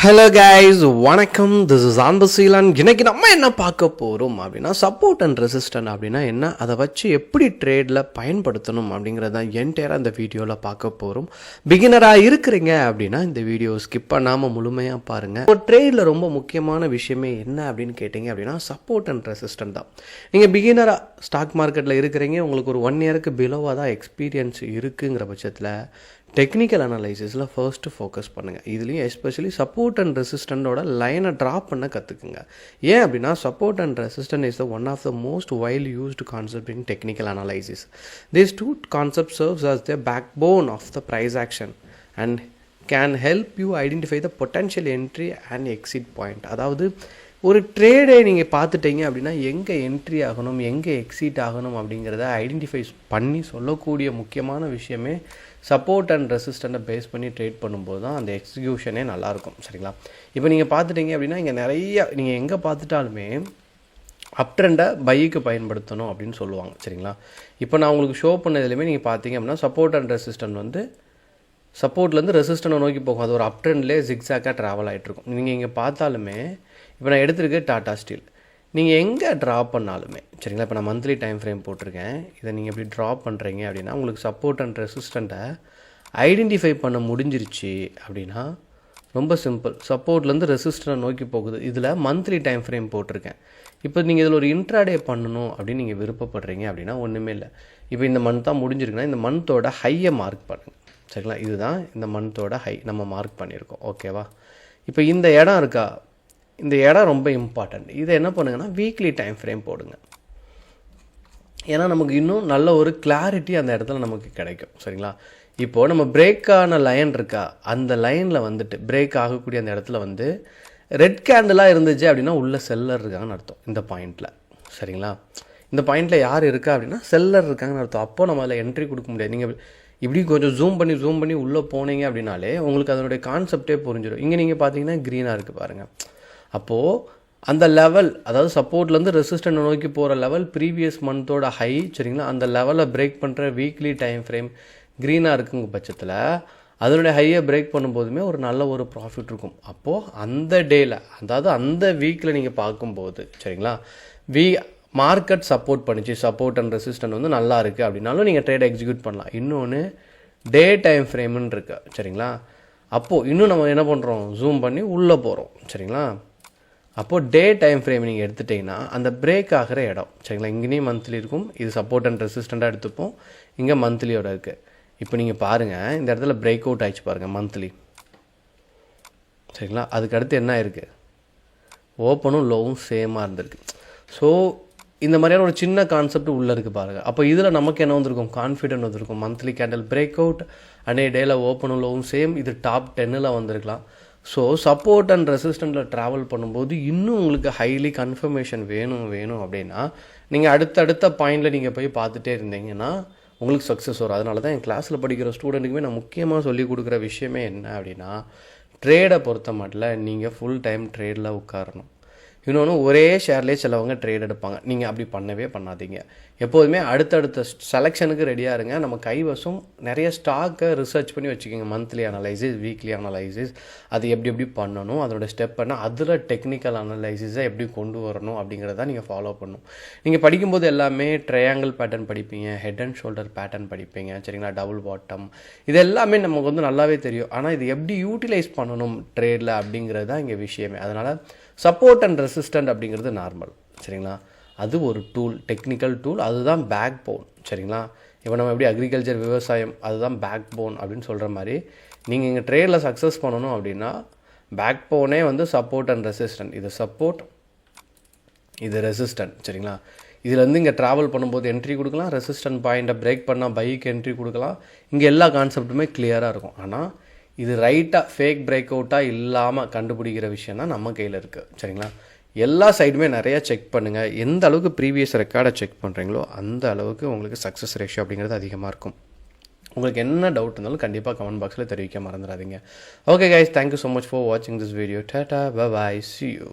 Hello guys, வணக்கம். This is Anbaseelan. இன்னைக்கு நம்ம என்ன பார்க்க போகிறோம் அப்படின்னா, சப்போர்ட் அண்ட் ரெசிஸ்டன்ட் அப்படின்னா என்ன, அதை வச்சு எப்படி ட்ரேடில் பயன்படுத்தணும் அப்படிங்கிறத என்டையராக இந்த வீடியோவில் பார்க்க போகிறோம். பிகினராக இருக்கிறீங்க அப்படின்னா இந்த வீடியோ ஸ்கிப் பண்ணாமல் முழுமையாக பாருங்கள். ஒரு ட்ரேடில் ரொம்ப முக்கியமான விஷயமே என்ன அப்படின்னு கேட்டிங்க அப்படின்னா, சப்போர்ட் அண்ட் ரெசிஸ்டன்ட் தான். நீங்கள் பிகினராக ஸ்டாக் மார்க்கெட்டில் இருக்கிறீங்க, உங்களுக்கு ஒரு 1 இயருக்கு பிலோவாக தான் எக்ஸ்பீரியன்ஸ் இருக்குங்கிற பட்சத்தில் டெக்னிக்கல் அனலைசிஸில் ஃபர்ஸ்ட்டு ஃபோக்கஸ் பண்ணுங்கள். இதுலேயும் எஸ்பெஷலி சப்போர்ட் அண்ட் ரெசிஸ்டண்டோட லைனை ட்ராப் பண்ண கற்றுக்குங்க. ஏன் அப்படின்னா, support and resistant is the one of the most widely used concept in technical analysis. These two concepts serves as the backbone of the price action and can help you identify the potential entry and exit point. அதாவது ஒரு ட்ரேடை நீங்கள் பார்த்துட்டீங்க அப்படின்னா எங்கே entry ஆகணும், எங்கே exit ஆகணும் அப்படிங்கிறத ஐடென்டிஃபை பண்ணி சொல்லக்கூடிய முக்கியமான விஷயமே சப்போர்ட் அண்ட் ரெசிஸ்டண்ட்டை பேஸ் பண்ணி ட்ரேட் பண்ணும்போது தான் அந்த எக்ஸிக்யூஷனே நல்லாயிருக்கும். சரிங்களா? இப்போ நீங்கள் பார்த்துட்டீங்க அப்படின்னா இங்கே நிறைய நீங்கள் எங்கே பார்த்துட்டாலுமே அப் ட்ரெண்டை பைக்கு பயன்படுத்தணும் அப்படின்னு சொல்லுவாங்க. சரிங்களா? இப்போ நான் உங்களுக்கு ஷோ பண்ணதுலேயுமே நீங்கள் பார்த்தீங்க அப்படின்னா சப்போர்ட் அண்ட் ரெசிஸ்டன்ட் வந்து சப்போர்ட்லேருந்து ரெசிஸ்டன்ட்டை நோக்கி போகும். அது ஒரு அப் ட்ரெண்ட்லேயே ஜிக்ஸாக்காக ட்ராவல் ஆகிட்ருக்கும். நீங்கள் இங்கே பார்த்தாலுமே இப்போ நான் எடுத்துருக்க டாடா ஸ்டீல், நீங்கள் எங்கே ட்ரா பண்ணாலுமே சரிங்களா, இப்போ நான் மந்த்லி டைம் ஃப்ரேம் போட்டிருக்கேன், இதை நீங்கள் எப்படி ட்ரா பண்ணுறீங்க அப்படின்னா உங்களுக்கு சப்போர்ட் அண்ட் ரெசிஸ்டண்ட்டை ஐடென்டிஃபை பண்ண முடிஞ்சிருச்சு அப்படின்னா ரொம்ப சிம்பிள். சப்போர்ட்லேருந்து ரெசிஸ்டண்ட்டை நோக்கி போகுது, இதில் மந்த்லி டைம் ஃப்ரேம் போட்டிருக்கேன். இப்போ நீங்கள் இதில் ஒரு இன்ட்ராடே பண்ணணும் அப்படின்னு நீங்கள் விருப்பப்படுறீங்க அப்படின்னா ஒன்றுமே இல்லை. இப்போ இந்த மந்த் தான் முடிஞ்சிருக்குன்னா இந்த மந்தோட ஹையை மார்க் பண்ணுங்கள். சரிங்களா? இதுதான் இந்த மந்தோட ஹை நம்ம மார்க் பண்ணியிருக்கோம். ஓகேவா? இப்போ இந்த இடம் இருக்கா, இந்த இடம் ரொம்ப இம்பார்ட்டண்ட். இதை என்ன பண்ணுங்கன்னா வீக்லி டைம் ஃப்ரேம் போடுங்க. ஏன்னா நமக்கு இன்னும் நல்ல ஒரு கிளாரிட்டி அந்த இடத்துல நமக்கு கிடைக்கும். சரிங்களா? இப்போது நம்ம பிரேக்கான லைன் இருக்கா, அந்த லைனில் வந்துட்டு பிரேக் ஆகக்கூடிய அந்த இடத்துல வந்து ரெட் கேண்டிலாக இருந்துச்சு அப்படின்னா உள்ள செல்லர் இருக்காங்கன்னு அர்த்தம். இந்த பாயிண்டில் சரிங்களா, இந்த பாயிண்டில் யார் இருக்கா அப்படின்னா செல்லர் இருக்காங்கன்னு அர்த்தம். அப்போது நம்ம அதில் என்ட்ரி கொடுக்க முடியாது. நீங்கள் இப்படி கொஞ்சம் ஜூம் பண்ணி உள்ளே போனீங்க அப்படின்னாலே உங்களுக்கு அதனுடைய கான்செப்டே புரிஞ்சிடும். இங்கே நீங்கள் பார்த்தீங்கன்னா க்ரீனாக இருக்குது பாருங்கள். அப்போது அந்த லெவல், அதாவது சப்போர்ட்லேருந்து ரெசிஸ்டன்ட் நோக்கி போகிற லெவல் ப்ரீவியஸ் மந்தோட ஹை. சரிங்களா? அந்த லெவலை பிரேக் பண்ணுற வீக்லி டைம் ஃப்ரேம் க்ரீனாக இருக்குங்க பட்சத்தில் அதனுடைய ஹையை பிரேக் பண்ணும்போதுமே ஒரு நல்ல ஒரு ப்ராஃபிட் இருக்கும். அப்போது அந்த டேயில், அதாவது அந்த வீக்கில் நீங்கள் பார்க்கும்போது சரிங்களா, மார்க்கெட் சப்போர்ட் பண்ணிச்சு, சப்போர்ட் அண்ட் ரெசிஸ்டன்ட் வந்து நல்லா இருக்குது அப்படின்னாலும் நீங்கள் ட்ரேடை எக்ஸிக்யூட் பண்ணலாம். இன்னொன்று டே டைம் ஃப்ரேமுன்னு இருக்கு. சரிங்களா? அப்போது இன்னும் நம்ம என்ன பண்ணுறோம், ஜூம் பண்ணி உள்ளே போகிறோம். சரிங்களா? அப்போது டே டைம் ஃப்ரேம் நீங்கள் எடுத்துட்டிங்கன்னா அந்த பிரேக் ஆகிற இடம். சரிங்களா? இங்கேயும் மந்த்லி இருக்கும், இது சப்போர்ட் அண்ட் ரெசிஸ்டண்ட்டாக எடுத்துப்போம், இங்கே மந்த்லியோட இருக்குது. இப்போ நீங்கள் பாருங்கள், இந்த இடத்துல பிரேக் அவுட் ஆகிடுச்சு பாருங்கள் மந்த்லி. சரிங்களா? அதுக்கு அடுத்து என்ன இருக்குது, ஓப்பனும் லோவும் சேமாக இருந்திருக்கு. ஸோ இந்த மாதிரியான ஒரு சின்ன கான்செப்ட் உள்ளே இருக்குது பாருங்கள். அப்போ இதில் நமக்கு என்ன வந்திருக்கும், கான்ஃபிடென்ட் வந்திருக்கும். மந்த்லி கேண்டில் பிரேக் அவுட், அன்னைய டேயில் ஓப்பனும் லோவும் சேம், இது டாப் 10ல் வந்திருக்கலாம். ஸோ சப்போர்ட் அண்ட் ரெசிஸ்டண்ட்டில் ட்ராவல் பண்ணும்போது இன்னும் உங்களுக்கு ஹைலி கன்ஃபர்மேஷன் வேணும் அப்படின்னா நீங்கள் அடுத்தடுத்த பாயிண்டில் நீங்கள் போய் பார்த்துட்டே இருந்தீங்கன்னா உங்களுக்கு சக்ஸஸ் வரும். அதனால தான் என் கிளாஸில் படிக்கிற ஸ்டூடெண்ட்டுக்குமே நான் முக்கியமாக சொல்லிக் கொடுக்குற விஷயமே என்ன அப்படின்னா, ட்ரேடை பொறுத்த மட்டும் நீங்கள் ஃபுல் டைம் ட்ரேடில் உட்காரணும். இன்னொன்று, ஒரே ஷேர்லேயே சிலவங்க ட்ரேட் எடுப்பாங்க. நீங்கள் அப்படி பண்ணவே பண்ணாதீங்க. எப்போதுமே அடுத்தடுத்த செலெக்ஷனுக்கு ரெடியாக இருங்க. நம்ம கைவசம் நிறைய ஸ்டாக்கை ரிசர்ச் பண்ணி வச்சுக்கோங்க. மந்த்லி அனலைசிஸ், வீக்லி அனலைசிஸ், அது எப்படி பண்ணணும், அதோட ஸ்டெப் என்ன, அதில் டெக்னிக்கல் அனலைசிஸை எப்படி கொண்டு வரணும் அப்படிங்கிறத நீங்கள் ஃபாலோ பண்ணணும். நீங்கள் படிக்கும்போது எல்லாமே ட்ரையாங்கிள் பேட்டர்ன் படிப்பீங்க, ஹெட் அண்ட் ஷோல்டர் பேட்டர்ன் படிப்பீங்க. சரிங்களா? டபுள் பாட்டம், இது எல்லாமே நமக்கு வந்து நல்லாவே தெரியும். ஆனால் இது எப்படி யூட்டிலைஸ் பண்ணணும் ட்ரேடில் அப்படிங்கிறது தான் இங்கே விஷயமே. அதனால் சப்போர்ட் அண்ட் ரெசிஸ்டன்ட் அப்படிங்கிறது நார்மல். சரிங்களா? அது ஒரு டூல், டெக்னிக்கல் டூல், அதுதான் பேக் போன். சரிங்களா? இப்போ நம்ம எப்படி அக்ரிகல்ச்சர், விவசாயம், அதுதான் பேக் போன் அப்படின்னு சொல்கிற மாதிரி நீங்கள் இங்கே ட்ரேடில் சக்ஸஸ் பண்ணணும் அப்படின்னா பேக் போனே வந்து சப்போர்ட் அண்ட் ரெசிஸ்டன்ட். இது சப்போர்ட், இது ரெசிஸ்டன்ட். சரிங்களா? இதுலேருந்து இங்கே ட்ராவல் பண்ணும்போது என்ட்ரி கொடுக்கலாம், ரெசிஸ்டன்ட் பாயிண்ட்டை பிரேக் பண்ணால் பைக்கு என்ட்ரி கொடுக்கலாம். இங்கே எல்லா கான்செப்ட்டுமே கிளியராக இருக்கும். ஆனால் இது ரைட்டாக ஃபேக் பிரேக் அவுட்டாக இல்லாமல் கண்டுபிடிக்கிற விஷயம் தான் நம்ம கையில் இருக்குது. சரிங்களா? எல்லா சைடுமே நிறையா செக் பண்ணுங்கள். எந்த அளவுக்கு ப்ரீவியஸ் ரெக்கார்டை செக் பண்ணுறீங்களோ அந்த அளவுக்கு உங்களுக்கு சக்ஸஸ் ரேஷியோ அப்படிங்கிறது அதிகமாக இருக்கும். உங்களுக்கு என்ன டவுட் இருந்தாலும் கண்டிப்பாக கமெண்ட் பாக்ஸில் தெரிவிக்க மறந்துடாதீங்க. Okay guys, thank you so much for வாட்சிங் this video. Tata, bye, see you.